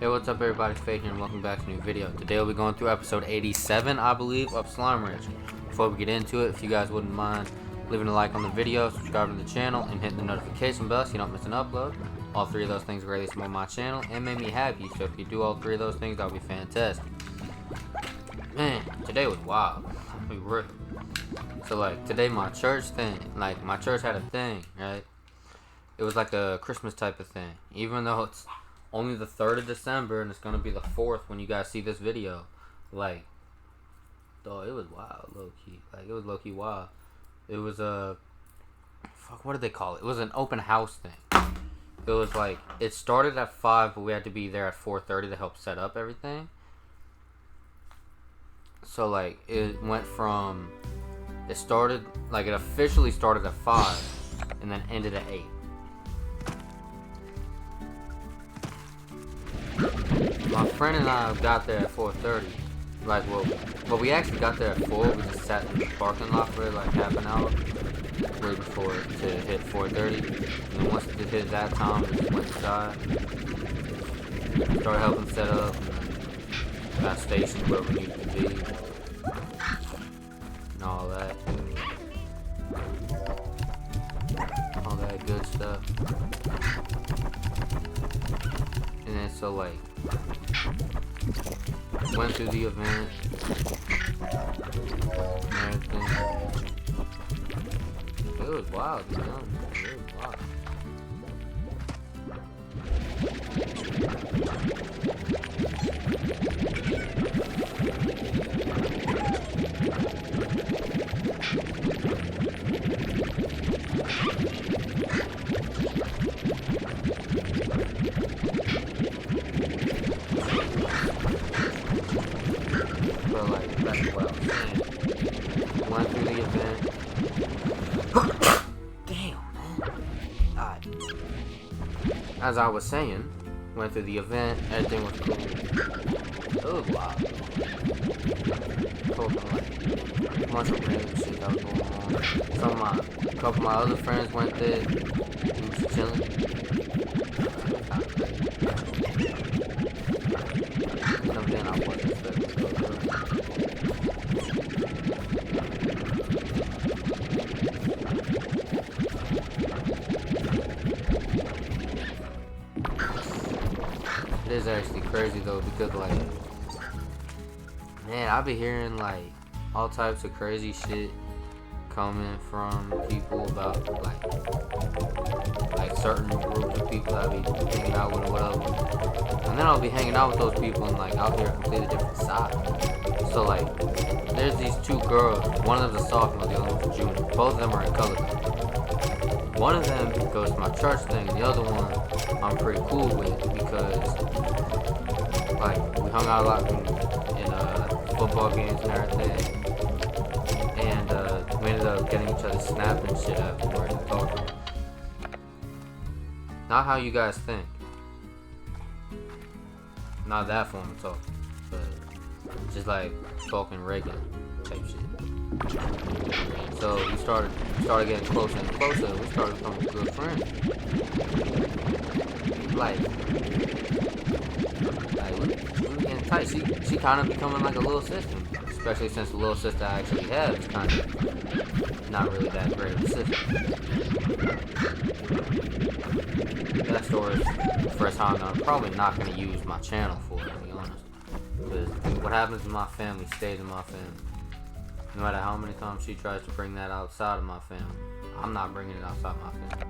Hey, what's up everybody, Fake here and welcome back to a new video. Today we'll be going through episode 87, I believe, of Slime Ranch. Before we get into it, if you guys wouldn't mind leaving a like on the video, subscribing to the channel, and hitting the notification bell so you don't miss an upload. All three of those things greatly support my channel and make me happy, so if you do all three of those things, that'll be fantastic. Man, today was wild. I'll be real. So like, today my church thing, like my church had a thing, right? It was like a Christmas type of thing, even though it's only the 3rd of December and it's gonna be the 4th when you guys see this video. Like, though it was wild, low key. Like, it was low key wild. It was fuck, what did they call it? It was an open house thing. It was like, it started at 5, but we had to be there at 4:30 to help set up everything. So like, it went from, it started, like it officially started at 5 and then ended at 8. My friend and I got there at 4:30. Like, well, we actually got there at 4. We just sat in the parking lot for like half an hour, waiting for it to hit 4:30. And then once it hit that time, we just went inside, started helping set up, and got stationed where we needed to be, and all that good stuff. And then so like, went through the event and everything. It was wild, man. It was wild. But like, that's what I was saying. Went through the event. Damn, man. Alright. As I was saying, went through the event, everything was cool. It was wild. Talking like a bunch of random shit that was going on. A couple of my other friends went there. We was chilling. And then I wasn't expecting to go through. It is actually crazy though, because like, man, I be hearing like all types of crazy shit coming from people about like certain groups of people that I be hanging out with or whatever. And then I'll be hanging out with those people and like I'll hear a completely different side. So like, there's these two girls, one of them's a sophomore, the other one's a junior. Both of them are in color. One of them goes to my church thing, the other one I'm pretty cool with because like we hung out a lot in football games and everything. And we ended up getting each other snap and shit afterwards and talking. Not how you guys think. Not that form of talking, but just like talking regular type shit. So we started getting closer and closer. We started becoming good friends. Like we were getting tight. She kind of becoming like a little sister. Especially since the little sister I actually have is kind of not really that great of a sister. That story is for how I'm probably not going to use my channel for, to be honest. Because what happens in my family stays in my family. No matter how many times she tries to bring that outside of my family, I'm not bringing it outside my family.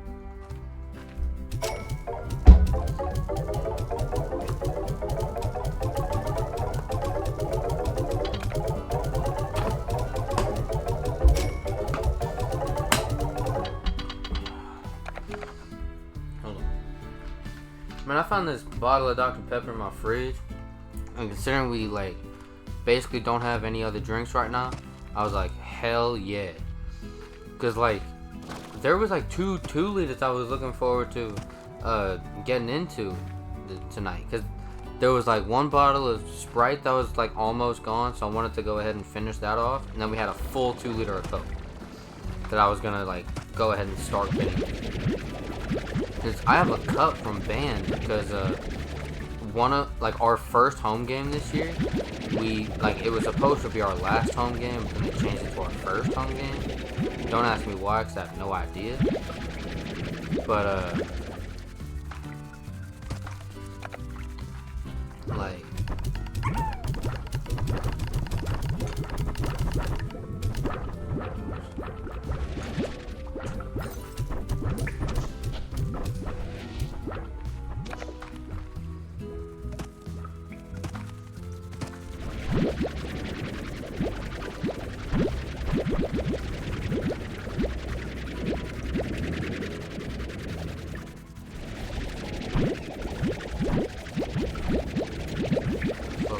Man, I found this bottle of Dr. Pepper in my fridge, and considering we like basically don't have any other drinks right now, I was like, hell yeah. Cause like, there was like two liters I was looking forward to getting into tonight. Cause there was like one bottle of Sprite that was like almost gone, so I wanted to go ahead and finish that off. And then we had a full 2 liter of Coke that I was gonna like go ahead and start getting. Because I have a cup from Band because one of like our first home game this year. It was supposed to be our last home game, but then they changed it to our first home game. Don't ask me why, because I have no idea. But like.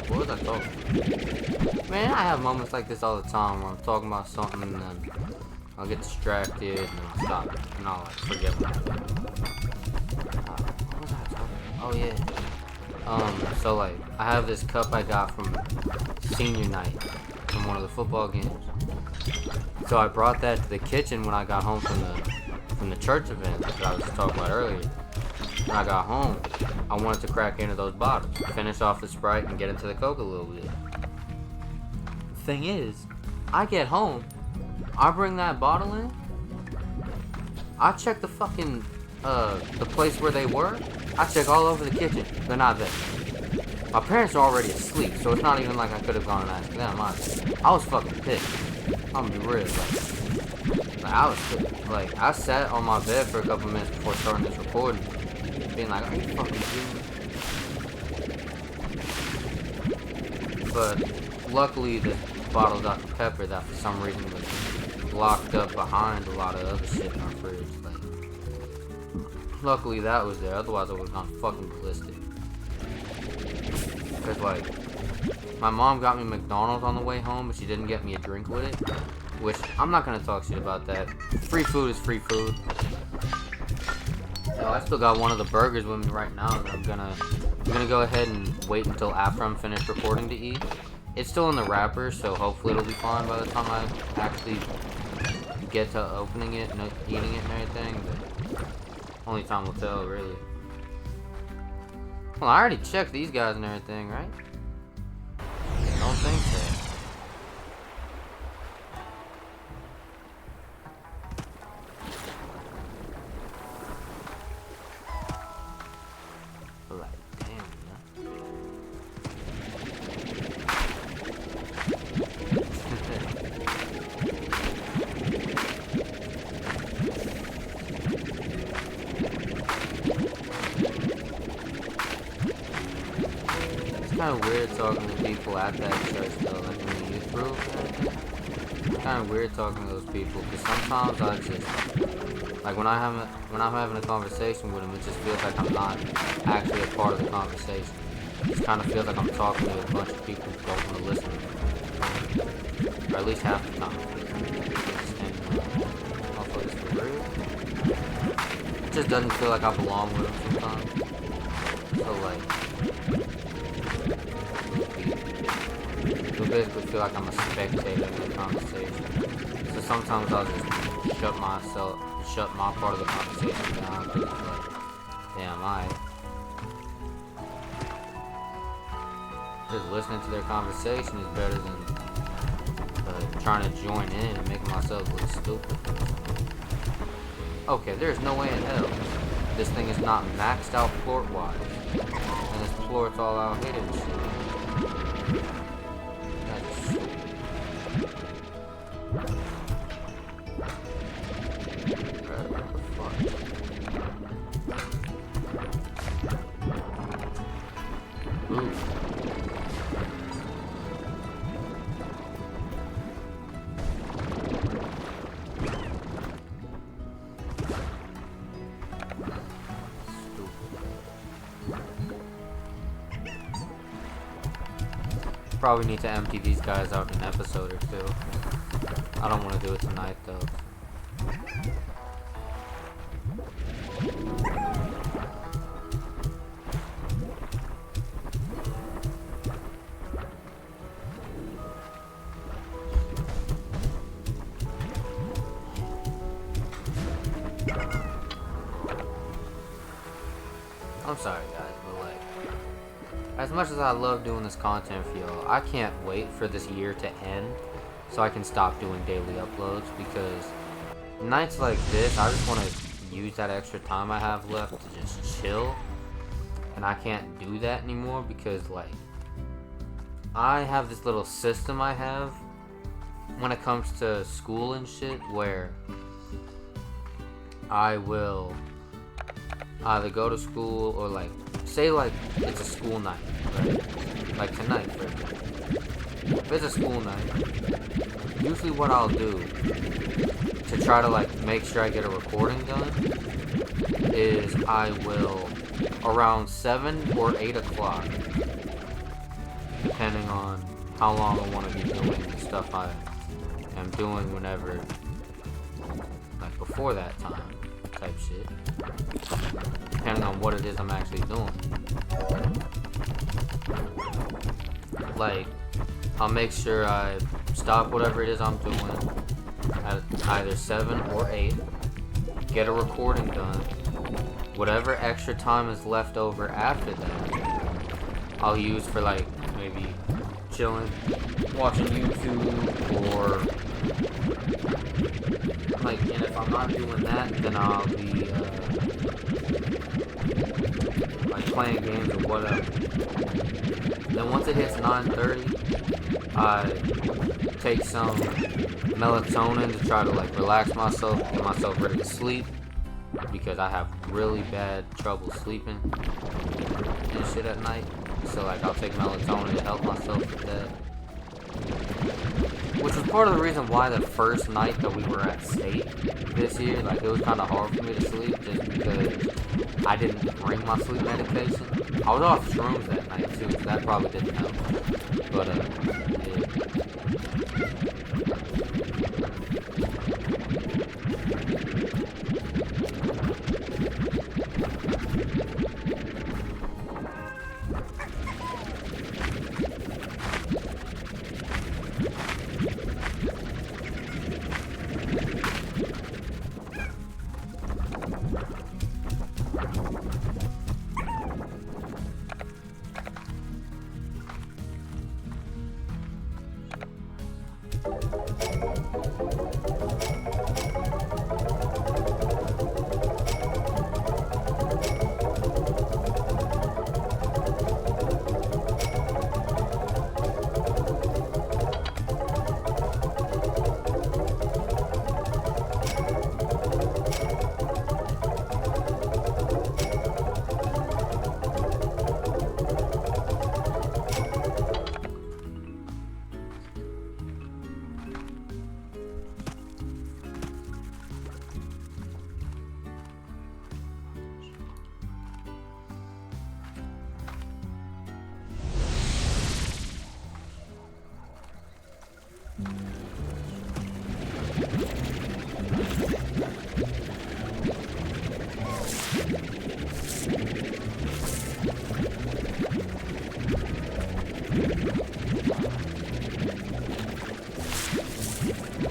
What was I talking? Man, I have moments like this all the time where I'm talking about something and then I'll get distracted and then I'll stop and I'll like forget what was I talking? Oh yeah. So like I have this cup I got from senior night from one of the football games. So I brought that to the kitchen when I got home from the church event that I was talking about earlier. When I got home, I wanted to crack into those bottles, finish off the Sprite, and get into the Coke a little bit. Thing is, I get home, I bring that bottle in, I check the fucking, the place where they were, I check all over the kitchen, they're not there. My parents are already asleep, so it's not even like I could have gone and asked them. I was fucking pissed. I'm gonna be real, like I was pissed. Like, I sat on my bed for a couple minutes before starting this recording, being like, are you fucking kidding me? But luckily the bottle of Dr. Pepper that for some reason was locked up behind a lot of other shit in our fridge, like, luckily that was there, otherwise I would have gone fucking ballistic. Cause like, my mom got me McDonald's on the way home, but she didn't get me a drink with it, which I'm not gonna talk shit about that. Free food is free food. So I still got one of the burgers with me right now that I'm gonna go ahead and wait until after I'm finished recording to eat. It's still in the wrapper, so hopefully it'll be fine by the time I actually get to opening it and eating it and everything, but only time will tell, really. Well, I already checked these guys and everything, right? Don't think so. It's kind of weird talking to people at that church though, like in the youth group and everything. It's kind of weird talking to those people because sometimes I just, like when I'm having a conversation with them, it just feels like I'm not actually a part of the conversation. It just kind of feels like I'm talking to a bunch of people who don't want to listen to me. Or at least half the time. Also, this is real. It just doesn't feel like I belong with them sometimes. So like, I basically feel like I'm a spectator of the conversation. So sometimes I'll just shut my part of the conversation down because it's like, damn, just listening to their conversation is better than trying to join in and making myself look stupid. Okay, there's no way in hell this thing is not maxed out plort-wise. And this plort's all out here and shit. Probably need to empty these guys out in an episode or two. I don't want to do it tonight though. I'm sorry guys, but like, as much as I love doing this content for y'all, I can't wait for this year to end so I can stop doing daily uploads, because nights like this, I just want to use that extra time I have left to just chill, and I can't do that anymore because, like, I have this little system I have when it comes to school and shit, where I will either go to school or, like, say, like, it's a school night, right? Like tonight, for example. If it's a school night, usually what I'll do to try to, like, make sure I get a recording done is I will, around 7 or 8 o'clock, depending on how long I want to be doing the stuff I am doing whenever, like, before that time type shit, depending on what it is I'm actually doing. Like, I'll make sure I stop whatever it is I'm doing at either 7 or 8, get a recording done. Whatever extra time is left over after that, I'll use for, like, maybe chilling, watching YouTube, or, like, and if I'm not doing that, then I'll be, like, playing games or whatever. Then once it hits 9:30, I take some melatonin to try to, like, relax myself, get myself ready to sleep, because I have really bad trouble sleeping and shit at night. So, like, I'll take melatonin to help myself with that. Which was part of the reason why the first night that we were at state this year, like, it was kind of hard for me to sleep, just because I didn't bring my sleep medication. I was off shrooms that night too, so that probably didn't help. But, yeah.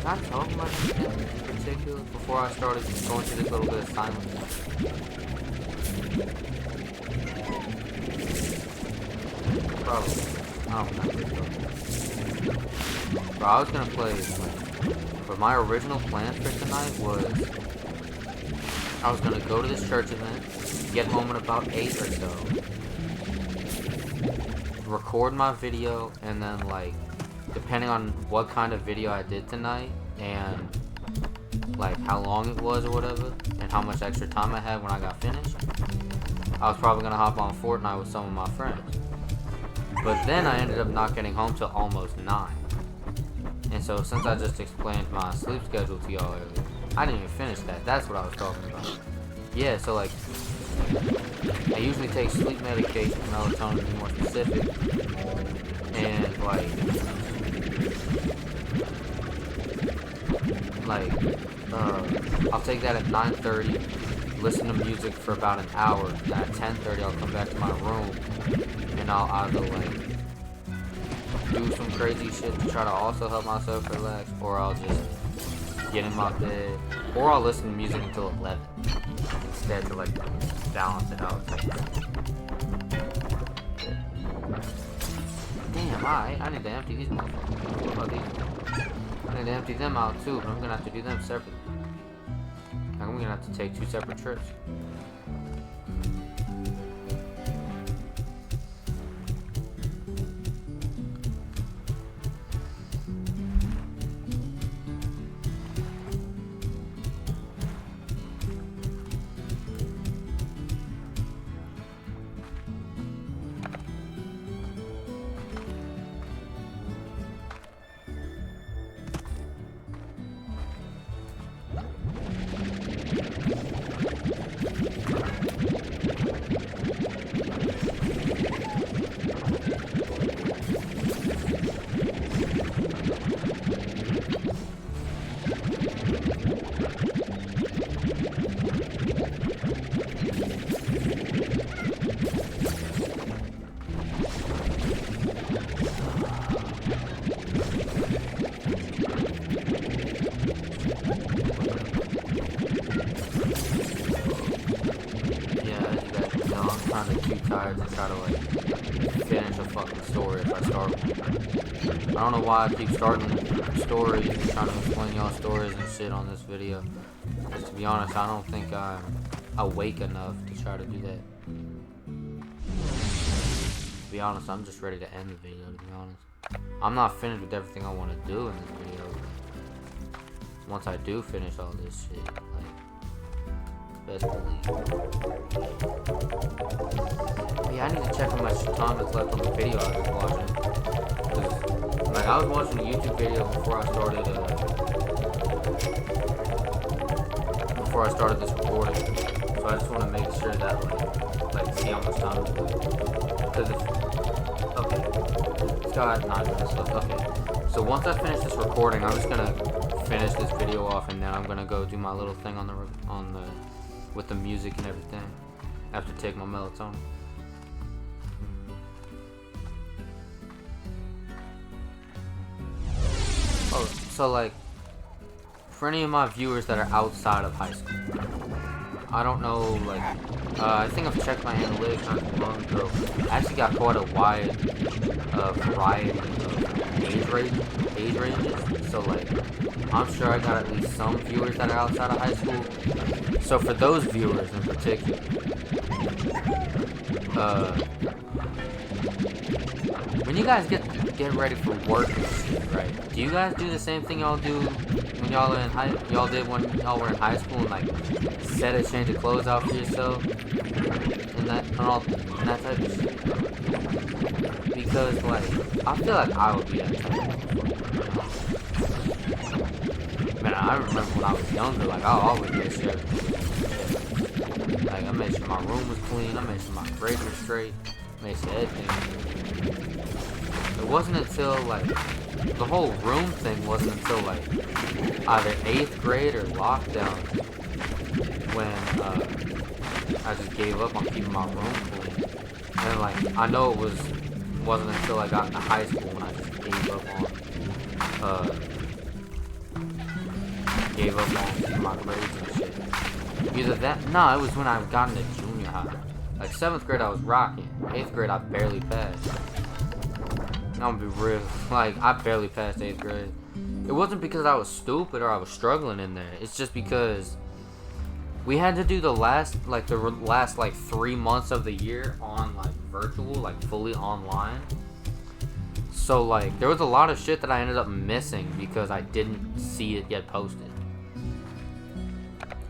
I talk about anything in particular before I started going through this little bit of silence? Probably. I don't know. Bro, I was gonna play, but my original plan for tonight was I was gonna go to this church event, get home at about 8 or so, record my video, and then, like, depending on what kind of video I did tonight and, like, how long it was or whatever, and how much extra time I had when I got finished, I was probably gonna hop on Fortnite with some of my friends. But then I ended up not getting home till almost 9. And so since I just explained my sleep schedule to y'all earlier, I didn't even finish that. That's what I was talking about. Yeah, so, like, I usually take sleep medication, melatonin to be more specific, and, I'll take that at 9:30, listen to music for about an hour, then at 10:30 I'll come back to my room, and I'll either, like, do some crazy shit to try to also help myself relax, or I'll just get in my bed, or I'll listen to music until 11, instead to, like, balance it out. Alright, I need to empty these motherfuckers. What about these? I need to empty them out too, but I'm gonna have to do them separately. I'm gonna have to take 2 separate trips. Tired to try to like finish a fucking story if I start one. I don't know why I keep starting stories and trying to explain y'all stories and shit on this video. Because to be honest, I don't think I'm awake enough to try to do that. To be honest, I'm just ready to end the video, to be honest. I'm not finished with everything I want to do in this video. Once I do finish all this shit, like, best believe. Yeah, I need to check how much time is left on the video I was watching. Cause, like, I was watching a YouTube video before I started this recording. So I just want to make sure that like see how much time is left. Cause it's got 9 minutes left. Okay. So once I finish this recording, I'm just gonna finish this video off, and then I'm gonna go do my little thing on the with the music and everything. I have to take my melatonin. Oh, so like, for any of my viewers that are outside of high school, I don't know, like, I think I've checked my analytics not too long ago. I actually got quite a wide variety of age ranges. So like, I'm sure I got at least some viewers that are outside of high school. So for those viewers in particular, when you guys get ready for work and shit, right? Do you guys do the same thing y'all do when y'all are in y'all did when y'all were in high school, and like set a change of clothes out for yourself and that type of shit? Because like, I feel like I would be that type of motherfucker. Man, I remember when I was younger, like I always made sure, like I made sure my room was clean, I made sure my grades were straight, made sure everything. It wasn't until like the whole room thing wasn't until like either 8th grade or lockdown when I just gave up on keeping my room clean. And like I know it wasn't until I got into high school when I just gave up on keeping my grades and shit. Either that, no, it was when I got into junior high. Like 7th grade I was rocking. 8th grade I barely passed. I'm gonna be real. Like, I barely passed 8th grade. It wasn't because I was stupid or I was struggling in there. It's just because we had to do the last 3 months of the year on like virtual, like fully online. So like, there was a lot of shit that I ended up missing because I didn't see it get posted.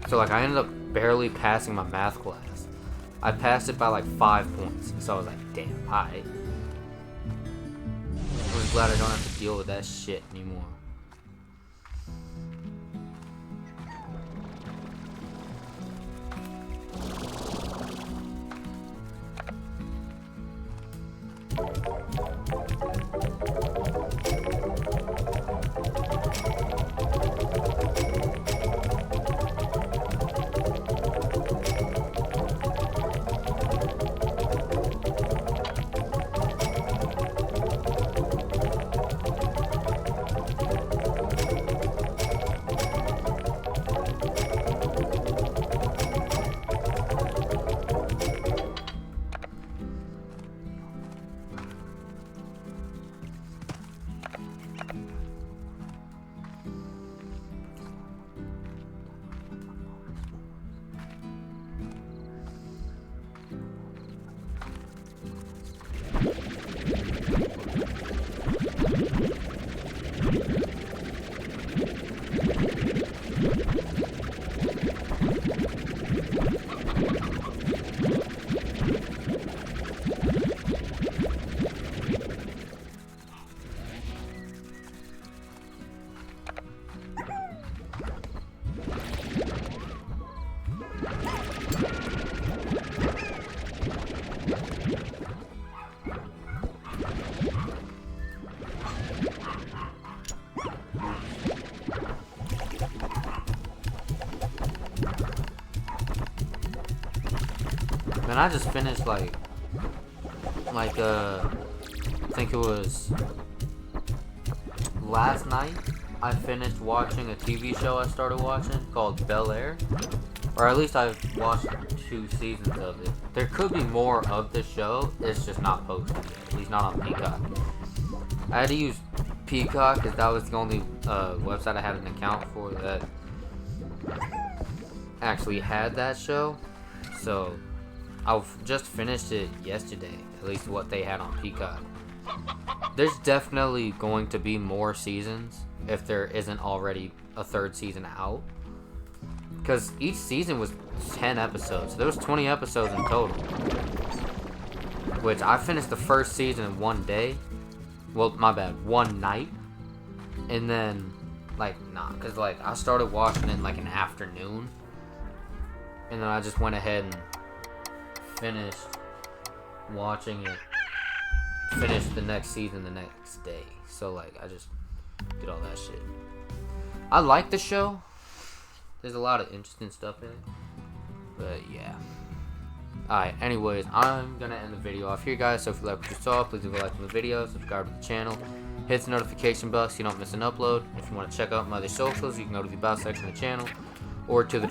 So like, I ended up barely passing my math class. I passed it by like 5 points. So I was like, damn, alright. I'm just glad I don't have to deal with that shit anymore. and I just finished like I think it was last night. I finished watching a TV show I started watching called Bel Air, or at least I've watched 2 seasons of it. There could be more of the show. It's just not posted yet, at least not on Peacock. I had to use Peacock because that was the only website I had an account for that actually had that show. So I've just finished it yesterday, at least what they had on Peacock. There's definitely going to be more seasons if there isn't already a 3rd season out, because each season was 10 episodes. So there was 20 episodes in total, which I finished the 1st season in 1 day. Well, my bad, 1 night. And then because I started watching it in like an afternoon, and then I just went ahead and finished watching it, finished the next season the next day. So I just did all that shit. I like the show. There's a lot of interesting stuff in it, but yeah. Alright, anyways, I'm gonna end the video off here, guys. So if you like what you saw, please leave a like on the video, subscribe to the channel, hit the notification bell so you don't miss an upload. If you want to check out my other socials, you can go to the about section of the channel or to the